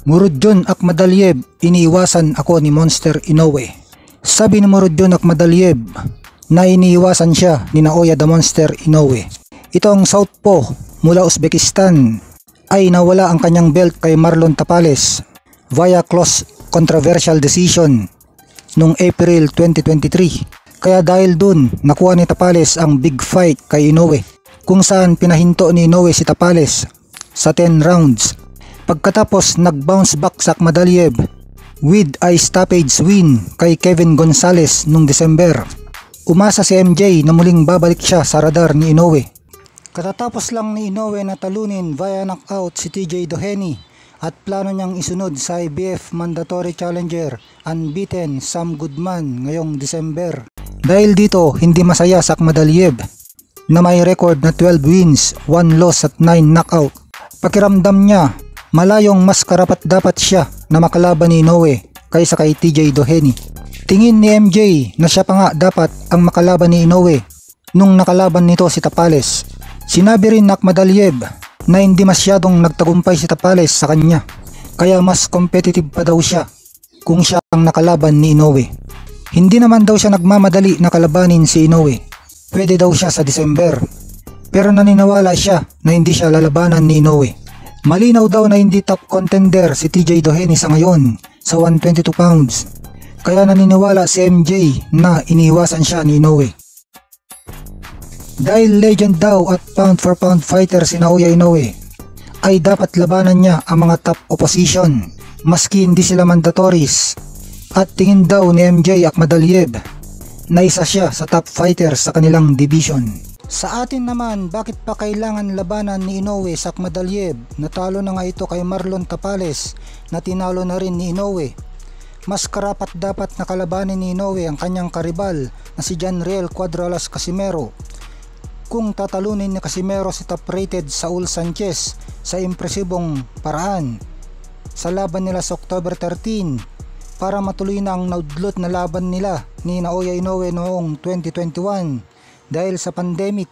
Murodjon Akhmadaliev, iniiwasan ako ni Monster Inoue. Sabi ni Murodjon Akhmadaliev na iniiwasan siya ni Naoya the Monster Inoue. Itong southpaw mula Uzbekistan ay nawala ang kanyang belt kay Marlon Tapales via close controversial decision noong April 2023. Kaya dahil dun nakuha ni Tapales ang big fight kay Inoue, kung saan pinahinto ni Inoue si Tapales sa 10 rounds. Pagkatapos nag-bounce back sa Akhmadaliev with a stoppage win kay Kevin Gonzalez noong December. Umasa si MJ na muling babalik siya sa radar ni Inoue. Katatapos lang ni Inoue na talunin via knockout si TJ Doheny at plano niyang isunod sa IBF Mandatory Challenger unbeaten Sam Goodman ngayong December. Dahil dito hindi masaya sa Akhmadaliev na may record na 12 wins, 1 loss at 9 knockout. Pakiramdam niya malayong mas karapat dapat siya na makalaban ni Inoue kaysa kay TJ Doheny. Tingin ni MJ na siya pa nga dapat ang makalaban ni Inoue nung nakalaban nito si Tapales. Sinabi rin na Akhmadaliev na hindi masyadong nagtagumpay si Tapales sa kanya, kaya mas competitive pa daw siya kung siya ang nakalaban ni Inoue. Hindi naman daw siya nagmamadali na kalabanin si Inoue. Pwede daw siya sa December, pero naniniwala siya na hindi siya lalabanan ni Inoue. Malinaw daw na hindi top contender si TJ Doheny sa ngayon sa 122 pounds. Kaya naniniwala si MJ na iniwasan siya ni Inoue. Dahil legend daw at pound for pound fighter si Naoya Inoue, ay dapat labanan niya ang mga top opposition maski hindi sila mandatories. At tingin daw ni MJ Akhmadaliev na isa siya sa top fighter sa kanilang division. Sa atin naman, bakit pa kailangan labanan ni Inoue sa Akhmadaliev? Natalo na nga ito kay Marlon Tapales na tinalo na rin ni Inoue. Mas karapat dapat na kalabanin ni Inoue ang kanyang karibal na si Janriel Cuadralas Casimero. Kung tatalunin ni Casimero si top rated Saul Sanchez sa impresibong paraan sa laban nila sa October 13 para matuloy na ang naudlot na laban nila ni Naoya Inoue noong 2021 dahil sa pandemic